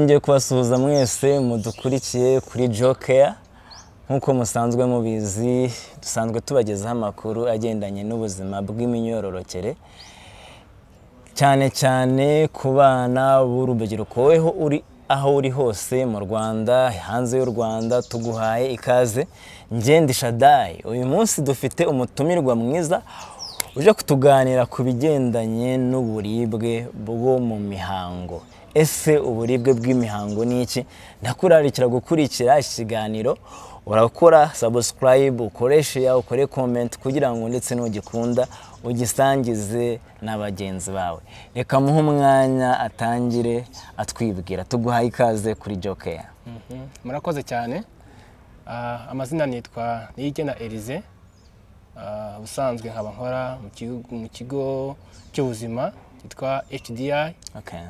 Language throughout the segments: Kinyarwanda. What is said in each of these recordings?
nongeye kubasuhuza mwese mudukurikiye kuri Jocare nkuko musanzwe mubizi dusanzwe tubagezaho amakuru agendanye n'ubuzima bw'imyororokere cyane cyane ku bana b'urubyiruko weho uri aho uri hose mu Rwanda hanze y'u Rwanda tuguhaye ikaze Ngendi Shadai. Uyu munsi dufite umutumirwa mwiza uje kutuganira ku bigendanye n'uburibwe bwo mu mihango. Ese uburibwe bw'imihango ni iki? Ndakurarikira gukurikira ikiganiro, urakora subscribe, ukore share, ukore comment kugira ngo ndetse n'ugikunda ugisangize n'abagenzi bawe. Reka muhe umwanya atangire atwibwira. Tuguhaye ikaze kuri Jocare. Murakoze cyane. Amazina nitwa Niyigena Elize. Ubusanzwe nkaba nkora mu kigo cy'ubuzima cyitwa HDI. Okay.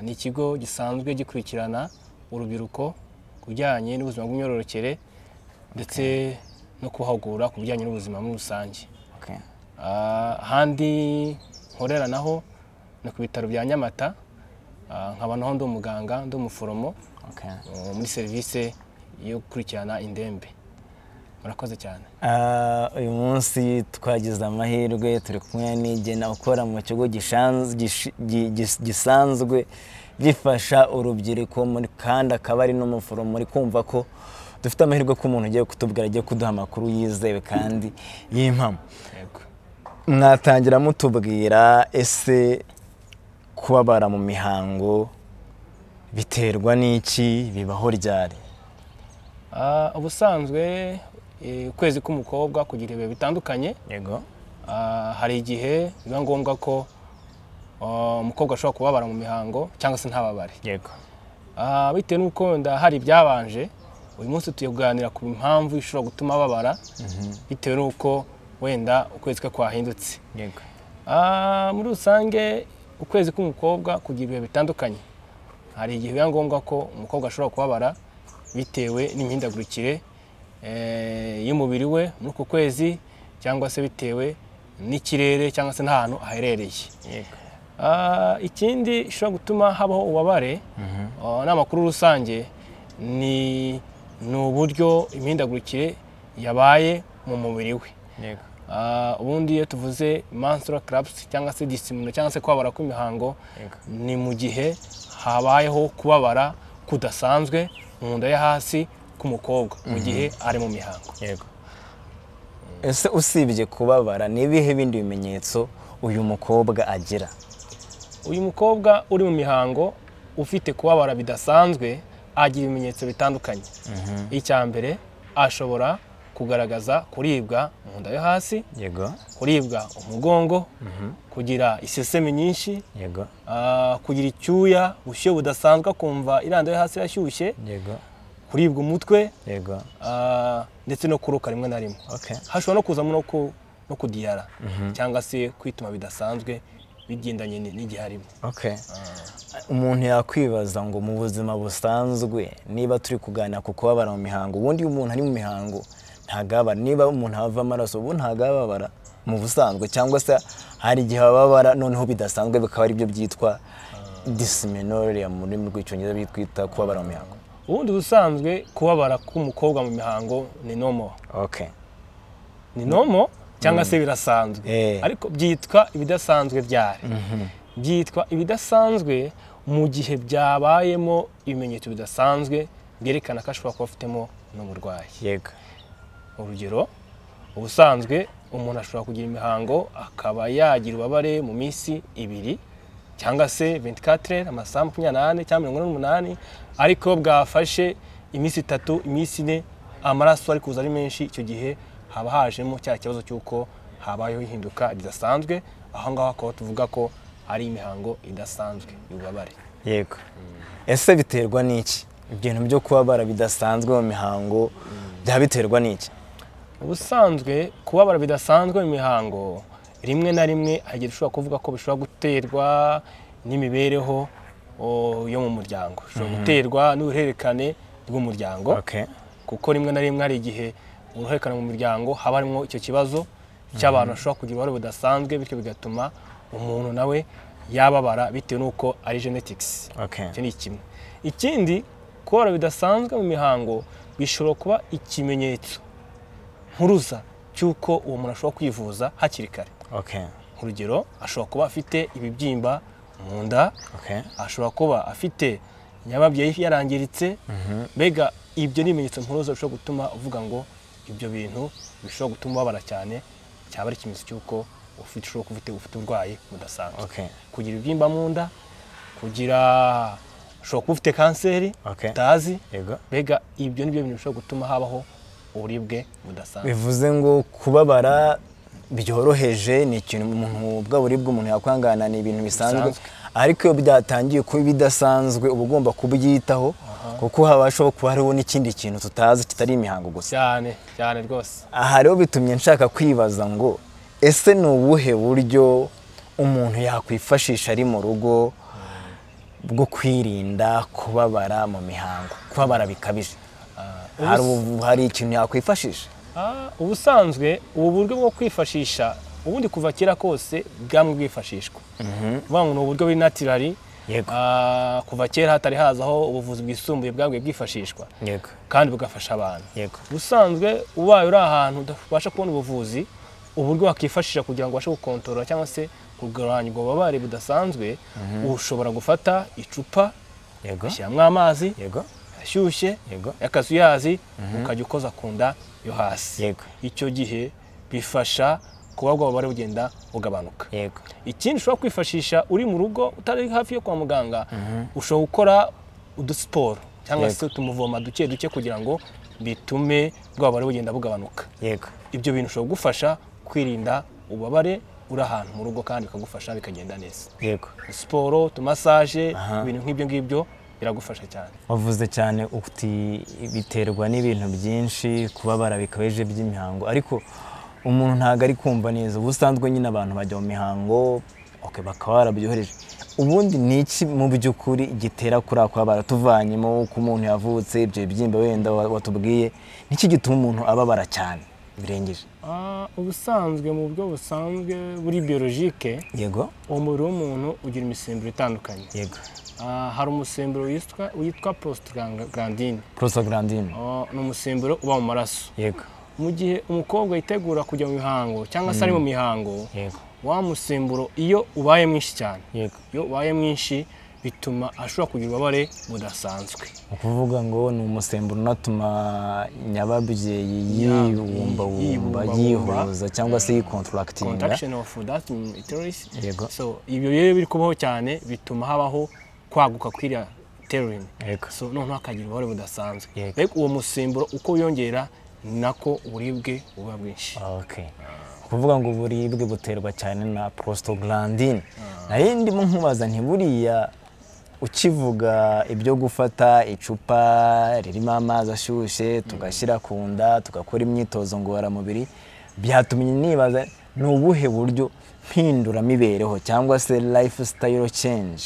Ni ikigo gisanzwe gikurikirana urubyiruko kujyanye n'ubuzima bw'imyororokere ndetse no kuhagura ku bijyanye n'ubuzima muri rusange. Okay. Handi nkorera naho no ku bitaro bya Nyamata, nkaba naho ndi umuganga, ndi umuforomo. Okay. Muri service yo gukurikirana indembe. Murakoze cyane. Uyu munsi twagize amahirwe turi kumwe n'Igena ukora mu kigo gisanzwe gifasha urubyiruko muri kandi akaba ari n'umuforomo. Muri kumva ko dufite amahirwe ko umuntu ugiye kutubwira agiye kuduha amakuru yizewe kandi y'impamo. Yego. Mwatangira mutubwira ese kubabara mu mihango biterwa n'iki, bibaho ryari? Ubusanzwe ukwezi k'umukobwa kugira ibihe bitandukanye. Yego. Hari igihe biba ngombwa ko umukobwa ashobora kubabara mu mihango cyangwa se ntababare. Yego. Bitewe n'uko hari byabanje, uyu munsi tugiye kuganira ku impamvu ishobora gutuma ababara bitewe n'uko wenda ukwezi kwe kwahindutse. Yego. Muri rusange ukwezi k'umukobwa kugira ibihe bitandukanye. Hari igihe biba ngombwa ko umukobwa ashobora kubabara bitewe n'imihindagurikire y'umubiri we muri uko kwezi, cyangwa se bitewe n'ikirere cyangwa se n'ahantu aherereye. Yego. Ikindi ishobora gutuma habaho ububabare n'amakuru rusange ni uburyo imihindagurikire yabaye mu mubiri we. Yego. Ubundi iyo tuvuze menstrual cramps cyangwa se dyspnea cyangwa se kubabara kw'imihango, ni mu gihe habayeho kubabara kudasanzwe mu nda yo hasi k'umukobwa mu gihe ari mu mihango. Yego. Ese usibye kubabara ni ibihe bindi bimenyetso uyu mukobwa agira? Uyu mukobwa uri mu mihango ufite kubabara bidasanzwe agira ibimenyetso bitandukanye. Icya mbere ashobora kugaragaza kuribwa mu nda yo hasi. Yego. Kuribwa umugongo, kugira iseseme nyinshi. Yego. Kugira icyuya, ubushyuhe budasanzwe kumva iranda yo hasi irashyushye. Yego. Kuribwa umutwe. Yego. Ndetse no kuruka rimwe na rimwe. Okay. Hashobora no kuzamo no kudiyara cyangwa se kwituma bidasanzwe bigendanye n'igihe arimo. Okay. Umuntu yakwibaza ngo mu buzima busanzwe niba turi kuganira ku kubabara mu mihango, ubundi umuntu ari mu mihango ntagabara, niba umuntu hava amaraso ubu ntagabara mu busanzwe, cyangwa se hari igihe babara noneho bidasanzwe bikaba ari byo byitwa dysmenorrhea mu rurimi rw'icyongereza bitwita kubabara mu mihango? Ubundi busanzwe kubabara k'umukobwa mu mihango ni normal. Okay. Ni normal cyangwa se birasanzwe. Ariko byitwa ibidasanzwe byari. Byitwa ibidasanzwe mu gihe byabayemo ibimenyetso bidasanzwe byerekana ko ashobora kuba afitemo n'uburwayi. Yego. Urugero, ubusanzwe umuntu ashobora kugira imihango akaba yagira ububabare mu minsi 2 cyangwa se 24 amasaha 24 cyangwa 48, ariko bwafashe iminsi 3, iminsi 4 amaraso ari kuza ari menshi, icyo gihe haba hajemo cya kibazo cy'uko habayeho ihinduka ridasanzwe. Aho ngaho akaba tuvuga ko ari imihango idasanzwe y'ububabare. Yego. Ese biterwa n'iki? Ibintu byo kubabara bidasanzwe mu mihango byabiterwa n'iki? Ubusanzwe kubabara bidasanzwe mu mihango rimwe na rimwe hagiye ushobora kuvuga ko bishobora guterwa n'imibereho yo mu muryango, bishobora guterwa n'uruhererekane rw'umuryango. Okay. Kuko rimwe na rimwe hari igihe uruhererekane mu muryango haba harimo icyo kibazo cy'abantu bashobora kugira ububabare budasanzwe, bityo bigatuma umuntu nawe yababara bitewe n'uko ari genetics. Okay. Icyo ni kimwe. ikindi kubabara bidasanzwe mu mihango bishobora kuba ikimenyetso mpuruza cy'uko uwo muntu ashobora kwivuza hakiri kare. Urugero, ashobora kuba afite ibibyimba mu nda, ashobora kuba afite nyababyeyi yarangiritse. Mbega ibyo ni ibimenyetso mpuruza bishobora gutuma uvuga ngo ibyo bintu bishobora gutuma ubabara cyane, cyaba ari ikimenyetso cy'uko ushobora kuba ufite uburwayi budasanzwe. Kugira ibibyimba mu nda, ushobora kuba ufite kanseri utazi. Mbega ibyo ni byo bintu bishobora gutuma habaho uburibwe budasanzwe. Bivuze ngo kubabara byoroheje ni ikintu umuntu bwa buribwe umuntu yakwangana, ni ibintu bisanzwe, ariko iyo byatangiye kuba bidasanzwe uba ugomba kubyitaho, kuko habashaho kuba hariho n'ikindi kintu tutazi kitari imihango gusa. Cyane rwose. Aha rero bitumye nshaka kwibaza ngo ese ni ubuhe buryo umuntu yakwifashisha ari mu rugo bwo kwirinda kubabara mu mihango, kubabara bikabije? Hari ikintu yakwifashisha? Ubusanzwe ubu buryo bwo kwifashisha ubundi kuva kera kose bwamwe bwifashishwa. Vuga ngo ni uburyo buri naturally. Kuva kera hatari hazaho ubuvuzi bwisumbuye bwabwe bwifashishwa kandi bugafasha abantu. Ubusanzwe ubaye uri ahantu udabasha kubona ubuvuzi, uburyo wakifashisha kugira ngo ubashe gukontorora cyangwa se kugabanya ubwo bubabare budasanzwe, ushobora gufata icupa ugashyiramo amazi ashyushye y'akazuyazi, ukajya ukoza ku nda yo hasi. Icyo gihe bifasha kuba ubwo bubabare bugenda bugabanuka. Ikindi ushobora kwifashisha uri mu rugo utari hafi yo kwa muganga, ushobora gukora udusiporo cyangwa se utumuvoma duke duke kugira ngo bitume ubwo bubabare bugenda bugabanuka. Ibyo bintu ushobora gufasha kwirinda ububabare uri ahantu mu rugo kandi bikagufasha bikagenda neza. Siporo, tumasaje, ibintu nk'ibyo ngibyo biragufasha cyane. Wavuze cyane uti biterwa n'ibintu byinshi, kubabara bikabije by'imihango, ariko umuntu ntago ari kumva neza. Ubusanzwe nyine abantu bajya mu mihango bakaba barabyohereje. Ubundi ni iki mu by'ukuri gitera kuri ako kubabara, tuvanyemo ko umuntu yavutse ibyo bibyimba wenda watubwiye, niki gituma umuntu ababara cyane birengeje? Ubusanzwe mu buryo busanzwe buri biologike, umubiri w'umuntu ugira imisemburo itandukanye. Hari umusemburo witwa prostaglandine. Ni umusemburo uba mu maraso. Mu gihe umukobwa yitegura kujya mu mihango cyangwa se ari mu mihango, wa musemburo iyo ubaye mwinshi cyane, iyo ubaye mwinshi bituma ashobora kugira ububabare budasanzwe. Ukuvuga ngo ni umusemburo unatuma nyababyeyi yihuza cyangwa se yicontractinga. Contraction of that uterus. So ibyo rero biri kubaho cyane bituma habaho kwaguka kw'iriya uterine. So noneho hakagira ububabare budasanzwe. Uwo musemburo uko wiyongera nako uburibwe buba bwinshi. Kuvuga ngo uburibwe buterwa cyane na prostaglandine. Nayo ndimo nkubaza nti buriya ukivuga ibyo gufata icupa ririmo amazi ashyushye tugashyira ku nda tugakora imyitozo ngororamubiri, byatumye nibaza ni ubuhe buryo mpinduramibereho cyangwa se lifestyle change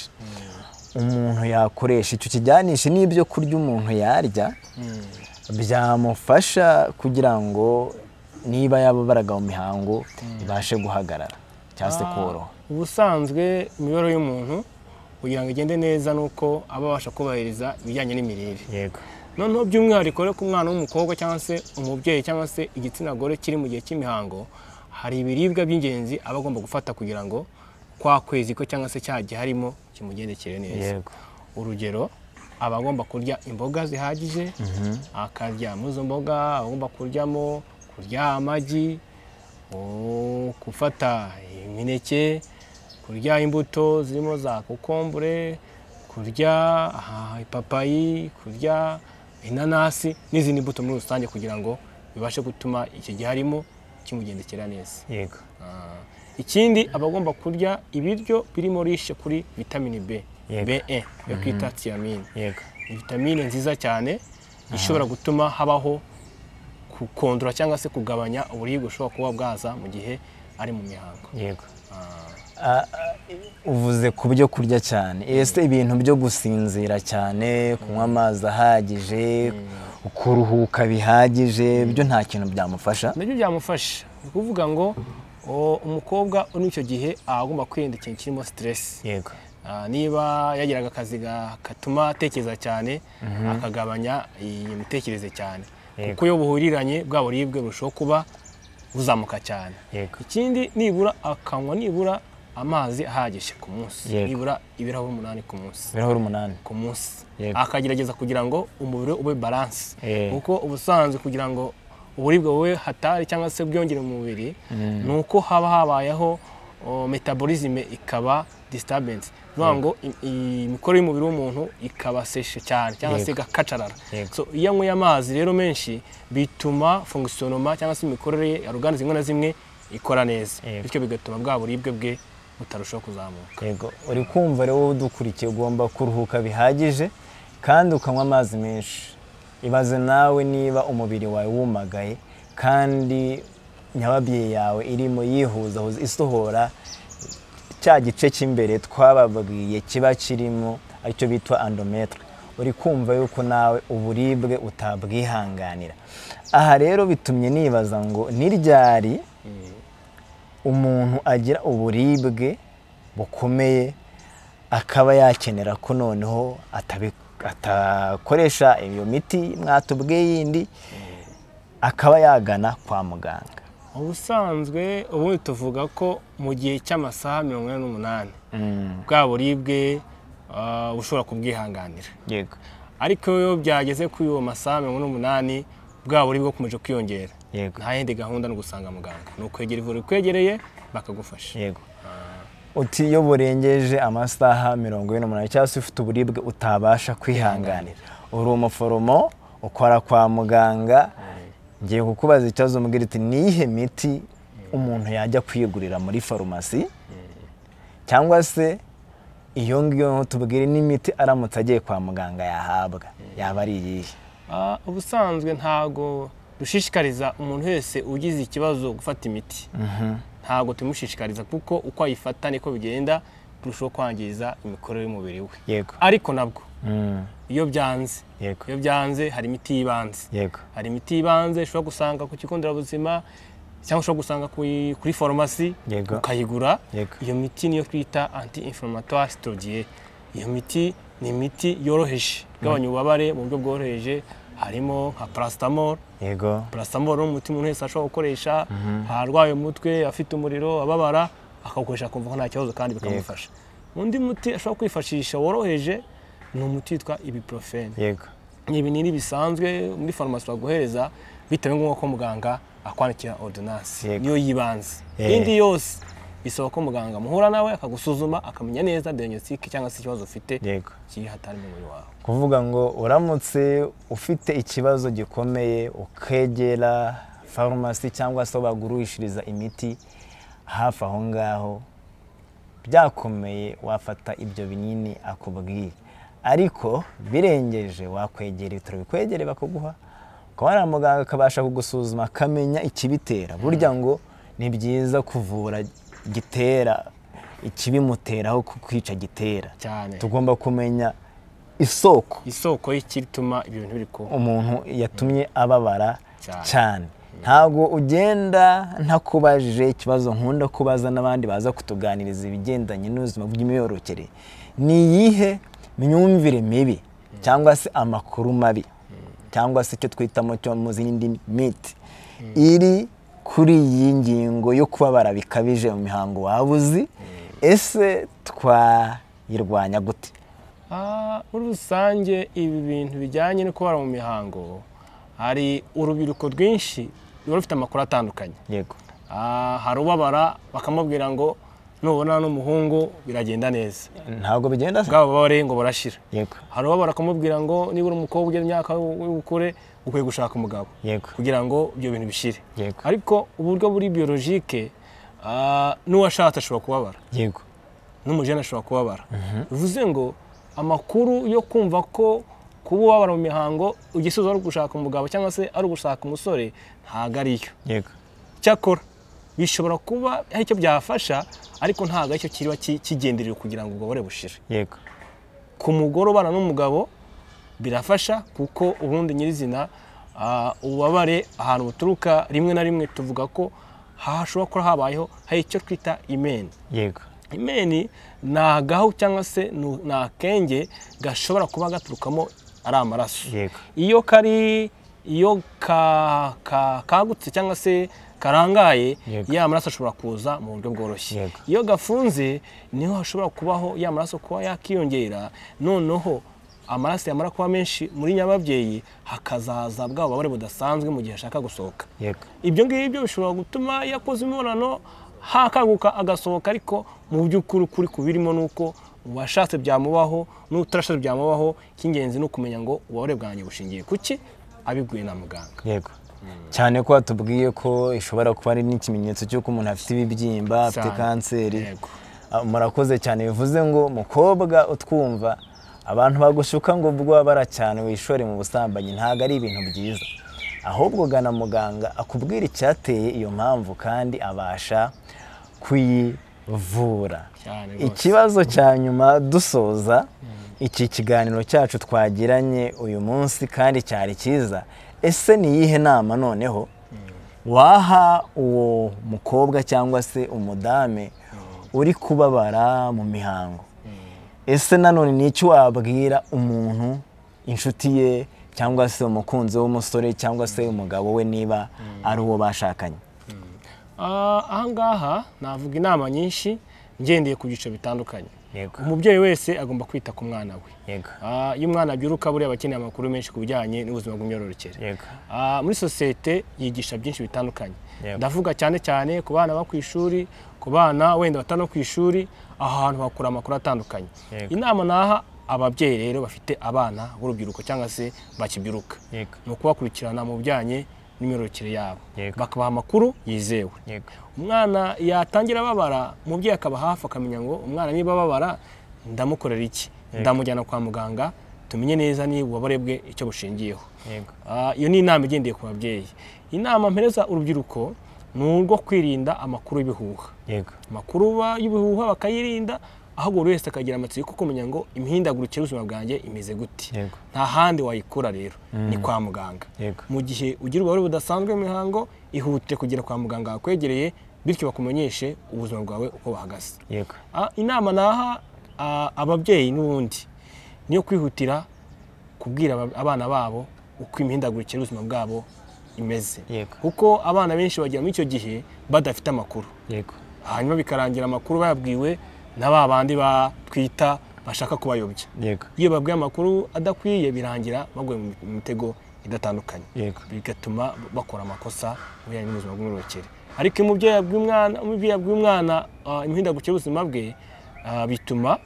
umuntu yakoresha, icyo kijyanisha n'ibyo kurya umuntu yarya byamufasha kugira ngo niba yababaraga mu mihango ibashe guhagarara cyangwa se koroha. Ubusanzwe imibereho y'umuntu kugira ngo igende neza nuko abasha kubahiriza ibijyanye n'imirire. Noneho by'umwihariko rero ku mwana w'umukobwa cyangwa se umubyeyi cyangwa se igitsina gore kiri mu gihe cy'imihango, hari ibiribwa by'ingenzi aba agomba gufata kugira ngo kwa kwezi ko cyangwa se cya gihe harimo kimugendekere neza. Urugero, aba agomba kurya imboga zihagije, akarya muri izo mboga agomba kurya amagi, gufata imineke, kurya imbuto zirimo za kokombure, kurya ipapayi, kurya inanasi n'izindi mbuto muri rusange kugira ngo bibashe gutuma icyo gihe harimo kimugendekera neza. Ikindi aba agomba kurya ibiryo birimo rishe kuri vitamine B1 yo kwita thiamine. Vitamine nziza cyane ishobora gutuma habaho kukondora cyangwa se kugabanya uburibwe ushobora kuba bwaza mu gihe ari mu mihango. Uvuze ku byo kurya cyane, ese ibintu byo gusinzira cyane, kunywa amazi ahagije, kuruhuka bihagije, byo nta kintu byamufasha? Nabyo byamufasha. Ni ukuvuga ngo umukobwa uri icyo gihe agomba kwirinda ikintu kirimo stress. niba yagiraga akazi gatuma atekereza cyane akagabanya iyi mitekerereze cyane kuko iyo buhuriranye bwa buribwe burushaho kuba buzamuka cyane. Ikindi nibura akanywa nibura amazi ahagije ku munsi, nibura ibirahuri 8 ku munsi. Ibirahuri 8 ku munsi. Akagerageza kugira ngo umubiri ube balance kuko ubusanzwe kugira ngo uburibwe wowe hatari cyangwa se byongere mu mubiri nuko haba habayeho metabolisme ikaba disturbance, ngo imikorere y'umubiri w'umuntu ikaba seshe cyane cyangwa se gakacarara. So iyo anywe amazi rero menshi bituma fonctionnement cyangwa se imikorere ya organes zimwe na zimwe ikora neza, bityo bigatuma bwa buribwe bwe butarushaho kuzamuka. Yego, uri kumva rero udukurikiye ugomba kuruhuka bihagije kandi ukanywa amazi menshi. Ibaze nawe niba umubiri wawe wumagaye kandi nyababyeyi yawe irimo yihuza isohora cya gice cy'imbere twababwiye kiba kirimo aricyo bitwa endometre, uri kumva yuko nawe uburibwe utabwihanganira. Aha rero bitumye nibaza ngo niryari umuntu agira uburibwe bukomeye akaba yakenera ko noneho atakoresha iyo miti mwatubwiye yindi akaba yagana kwa muganga. Ubusanzwe ubundi tuvuga ko mu gihe cy'amasaha 48 bwa buribwe bushobora kubwihanganira. Yego. Ariko iyo byageze kuri uwo masaha 48 bwa buribwe bukomeje kwiyongera. Yego. Nta yindi gahunda no gusanga muganga, no kwegera ivuriro kwegereye bakagufasha. Yego. Uti iyo burengeje amasaha 48 cyangwa se ufite uburibwe utabasha kwihanganira, uri umuforomo ukora kwa muganga, ngiye kukubaza ikibazo umbwira iti nihe miti umuntu yajya kwigurira muri farumasi cyangwa se iyo ngiyo tubwire n'imiti aramutse agiye kwa muganga yahabwa yaba ari iyihe? Ubusanzwe ntago dushishikariza umuntu wese ugize ikibazo gufata imiti. Ntago tumushishikariza kuko uko ayifata niko bigenda turushaho kwangiza imikorere y'umubiri we. Yego. Ariko nabwo iyo byanze, iyo byanze hari imiti yibanze. Yego. Hari imiti yibanze ushobora gusanga ku kigo nderabuzima cyangwa ushobora gusanga kuri farumasi ukayigura. Iyo miti niyo twita anti-inflammatoire steroidien. Iyo miti ni imiti yoroheje igabanya ububabare mu buryo bworoheje, harimo nka paracetamol. Yego. Paracetamol ni umuti umuntu wese ashobora gukoresha arwaye umutwe, afite umuriro, ababara, akawukoresha akumva ko nta kibazo kandi bikamufasha. Undi muti ashobora kwifashisha woroheje ni umuti witwa ibuprofene. Yego. Ni ibinini bisanzwe muri farumasi baguhereza bitewe n'uko muganga akwandikira ordonnance, niyo yibanze. Indi yose bisaba ko muganga muhura nawe akagusuzuma akamenya neza diagnostic cyangwa se ikibazo ufite kiri hatari mu mubiri wawe. Kuvuga ngo uramutse ufite ikibazo gikomeye ukegera farumasi cyangwa se bagurishiriza imiti hafi aho ngaho, byakomeye wafata ibyo binini akubwiye, ariko birengeje wakwegera ibitaro bikwegereye bakaguha, ukaba muganga akabasha kugusuzuma akamenya ikibitera. Burya ngo ni byiza kuvura gitera ikibimuteraho kwica gitera cyane. Tugomba kumenya isoko y'ikituma ibyo bintu biriko umuntu yatumye ababara cyane. Ntago ugenda ntakubajije ikibazo nkunda kubaza n'abandi baza kutuganiriza ibigendanye n'ubuzima bw'imyororokere, ni yihe myumvire mibi cyangwa se amakuru mabi cyangwa se icyo twitamo cyo mu zindi miti iri kuri iyi ngingo yo kubabara bikabije mu mihango wabuzi, ese twayirwanya gute? Muri rusange ibi bintu bijyanye no kubara mu mihango hari urubyiruko rwinshi ruba rufite amakuru atandukanye. Yego. Hari ubabara bakamubwira ngo nubona n'umuhungu biragenda neza. Ntabwo bigenda se? Bwabo babare ngo barashira. Yego. Hari ubabara akamubwira ngo niba uri umukobwa ugeze imyaka y'ubukure ukwiye gushaka umugabo. Yego. Kugira ngo ibyo bintu bishire. Yego. Ariko uburyo buri biologique n'uwashatse ashobora kubabara. Yego. N'umujene ashobora kubabara. Bivuze ngo amakuru yo kumva ko kuba ubabara mu mihango ugisubiza ari gushaka umugabo cyangwa se ari gushaka umusore ntago ariyo. Yego. Cyakora bishobora kuba ari cyo byafasha, ariko ntago aricyo kiriba kigenderera kugira ngo ububabare bushire. Yego. Ku mugore ubana n'umugabo birafasha kuko ubundi nyirizina ububabare ahantu buturuka rimwe na rimwe tuvuga ko hashobora kuba habayeho hari icyo twita imene. Yego. imeni ni agahu cyangwa se ni akenge gashobora kuba gaturukamo ari amaraso. Iyo kagutse cyangwa se karangaye, ya maraso ashobora kuza mu buryo bworoshye. Iyo gafunze niho hashobora kubaho ya maraso kuba yakiyongera, noneho amaraso yamara kuba menshi muri nyababyeyi hakazaza bwa bubabare budasanzwe mu gihe ashaka gusohoka. Ibyo ngibyo bishobora gutuma yakoze imibonano hakaguka agasohoka, ariko mu by'ukuri kuri kubirimo nuko uwashatse byamubaho n'utarashatse byamubaho. Icy'ingenzi ni ukumenya ngo ububabare bwanjye bushingiye kuki, abibwiwe na muganga. Cyane ko watubwiye ko ishobora kuba ari n'ikimenyetso cy'uko umuntu afite ibibyimba, afite kanseri. Murakoze cyane. Bivuze ngo mukobwa utwumva, abantu bagushuka ngo ubwo wabara cyane wishore mu busambanyi, ntago ari ibintu byiza. Ahubwo gana muganga akubwira icyateye iyo mpamvu kandi abasha kuyivura. Ikibazo cya nyuma dusoza iki kiganiro cyacu twagiranye uyu munsi kandi cyari cyiza, ese ni iyihe nama noneho waha uwo mukobwa cyangwa se umudame uri kubabara mu mihango? Ese nanone ni icyo wabwira umuntu, inshuti ye cyangwa se umukunzi w'umusore cyangwa se umugabo we niba ari uwo bashakanye? Ahangaha navuga inama nyinshi ngendeye ku byiciro bitandukanye. Umubyeyi wese agomba kwita ku mwana we. Iyo umwana abyuruka buriya abakeneye amakuru menshi ku bijyanye n'ubuzima bw'imyororokere. Muri sosiyete yigisha byinshi bitandukanye. Ndavuga cyane cyane ku bana bo ku ishuri, ku bana wenda batano ku ishuri, ahantu bakura amakuru atandukanye. Inama naha ababyeyi rero bafite abana b'urubyiruko cyangwa se bakibyiruka, ni ukubakurikirana mu bijyanye n'imyororokere yabo, bakabaha amakuru yizewe. Umwana yatangira babara, umubyeyi akaba hafi akamenya ngo umwana niba babara ndamukorera iki, ndamujyana kwa muganga tumenye neza niba ububabare bwe icyo bushingiyeho. Iyo ni inama igendeye ku babyeyi. Inama mpereza urubyiruko ni urwo kwirinda amakuru y'ibihuha. Amakuru y'ibihuha bakayirinda, ahubwo buri wese akagira amatsiko kumenya ngo imihindagurikire y'ubuzima bwanjye imeze gute. Nta handi wayikura rero, ni kwa muganga. Mu gihe ugira ububabare budasanzwe mu mihango, ihutire kugera kwa muganga wakwegereye, bityo bakumenyeshe ubuzima bwawe uko buhagaze. Inama naha ababyeyi n'ubundi niyo kwihutira kubwira abana babo uko imihindagurikire y'ubuzima bwabo imeze, kuko abana benshi bagira muri icyo gihe badafite amakuru, hanyuma bikarangira amakuru bayabwiwe na ba bandi batwita bashaka kubayobya. Iyo babwiye amakuru adakwiye birangira baguye mu mitego idatandukanye, bigatuma bakora amakosa bijyanye n'ubuzima bw'imyororokere. Ariko iyo umubyeyi yabwiye umwana imihindagurikire y'ubuzima bwe, bituma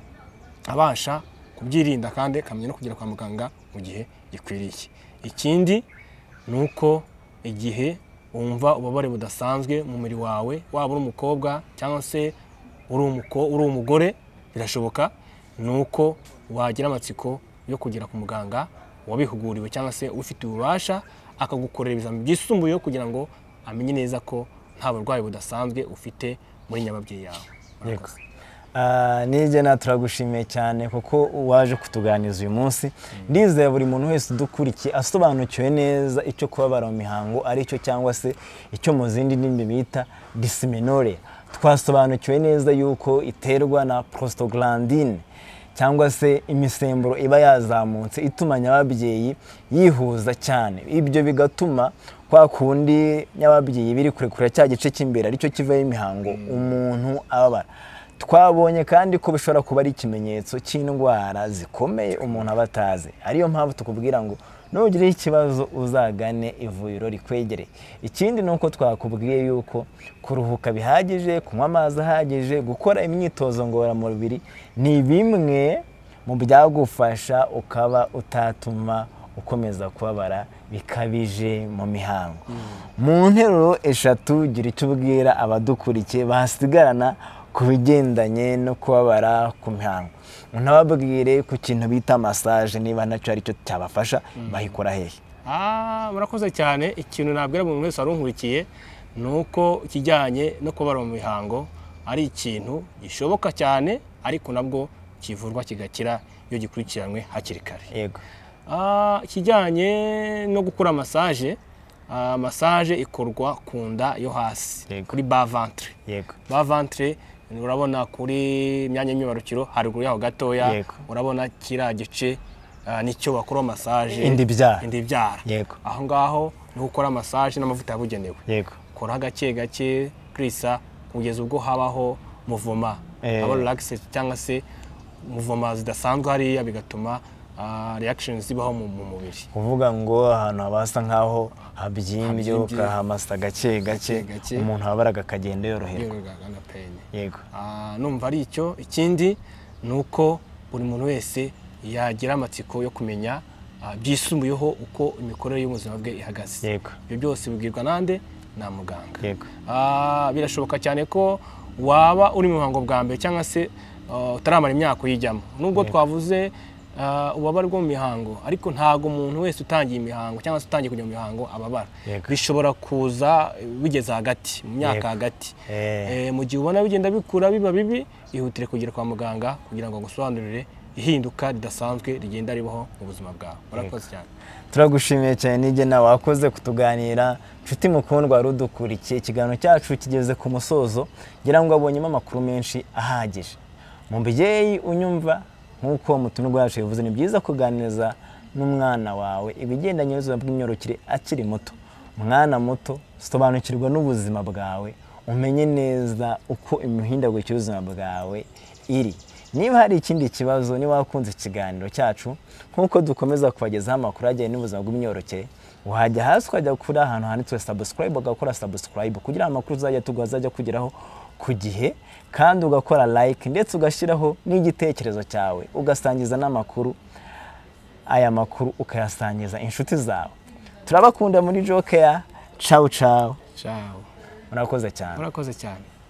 abasha kubyirinda kandi akamenya no kugera kwa muganga mu gihe gikwiriye. Ikindi ni uko igihe wumva ububabare budasanzwe mu mubiri wawe, waba uri umukobwa cyangwa se uri umugore, birashoboka, ni uko wagira amatsiko yo kugera ku muganga wabihuguriwe cyangwa se ufite ububasha, akagukorera ibizamini byisumbuyeho kugira ngo amenye neza ko nta burwayi budasanzwe ufite muri nyababyeyi yawe. Nijye turagushimiye cyane kuko waje kutuganiriza uyu munsi. Ndizeye buri muntu wese udukurikiye asobanukiwe neza icyo kubabara mu mihango ari cyo, cyangwa se icyo mu zindi ndimi bita dysmenorrhea. Twasobanukiwe neza yuko iterwa na prostaglandine cyangwa se imisemburo iba yazamutse ituma nyababyeyi yihuza cyane. Ibyo bigatuma kwa kundi nyababyeyi biri kurekura cya gice cy'imbere aricyo kivaho imihango umuntu ababara. Twabonye kandi ko bishobora kuba ari ikimenyetso cy'indwara zikomeye umuntu aba atazi. Ariyo mpamvu tukubwira ngo nugira ikibazo uzagane ivuriro rikwegereye. Ikindi ni uko twakubwiye yuko kuruhuka bihagije, kunywa amazi ahagije, gukora imyitozo ngororamubiri ni bimwe mu byagufasha ukaba utatuma ukomeza kubabara bikabije mu mihango. Mu nteruro eshatu gira icyo ubwira abadukurikiye bahasigarana ku bigendanye no kubabara ku mihango. Unababwire ku kintu bita massage, niba nacyo ari cyo cyabafasha, bahikora hehe? Murakoze cyane. Ikintu nabwira buri wese warunkurikiye ni uko ikijyanye no kubabara mu mihango ari ikintu gishoboka cyane, ariko nabwo kivurwa kigakira iyo gikurikiranwe hakiri kare. Ikijyanye no gukora massage, massage ikorwa ku nda yo hasi, kuri bas ventre. Bas ventre urabona kuri imyanya y'imyibarukiro haruguru yaho gatoya Yego. urabona kiriya gice nicyo bakora massage Indi byara. Yego. Aho ngaho niho ukora massage n'amavuta yabugenewe. Yego. Kora gake gake krisa kugeza ubwo habaho muvoma aba relax cyangwa se muvoma zidasanzwe hariya bigatuma reactions zibaho mu mubiri. Kuvuga ngo ahantu habasa nkaho habyimbye ukahamasa gake gake umuntu abaraga kagenda yoroherwa. Yego. Numva ari icyo. Ikindi nuko buri muntu wese yagira amatsiko yo kumenya byisumbuyeho uko imikorere y'ubuzima bwe ihagaze. Yego. Ibyo byose bibwirwa nande na muganga. Yego. Birashoboka cyane ko waba uri mu muhango bwa mbere cyangwa se utaramara imyaka uyijyamo. Nubwo twavuze ubabara bwo mu mihango ariko ntago umuntu wese utangiye imihango cyangwa se utangiye kujya mu mihango ababara. Bishobora kuza bigeze hagati mu myaka hagati. Mu gihe ubona bigenda bikura biba bibi ihutire kugera kwa muganga kugira ngo gusobanurire ihinduka ridasanzwe rigenda ribaho mu buzima bwawe. Urakoze cyane. Turagushimiye cyane nige nawe wakoze kutuganira. Nshuti mukundwa rudukurikiye ikiganiro cyacu kigeze ku musozo ngira ngo abonyemo amakuru menshi ahagije. Mu mbyeyi unyumva nkuko mutunurwa yacu yavuze ni byiza kuganiriza n'umwana wawe ibigendanye n'ubuzima bw'imyororokere akiri muto. Mwana muto sobanukirwa n'ubuzima bwawe umenye neza uko imihindagurikire y'ubuzima bwawe iri. Niba hari ikindi kibazo niba wakunze ikiganiro cyacu nkuko dukomeza kubagezaho amakuru ajyanye n'ubuzima bw'imyororokere wajya hasi ukajya kuri ahantu handitswe subscribe ugakora subscribe kugira amakuru uzajya tugazajya kugeraho ku gihe kandi ugakora like ndetse ugashyiraho n'igitekerezo cyawe ugasangiza n'amakuru aya makuru ukayasangiza inshuti zawe. Turabakunda muri Jokea. Ciao ciao. Ciao. Murakoze cyane. Murakoze cyane.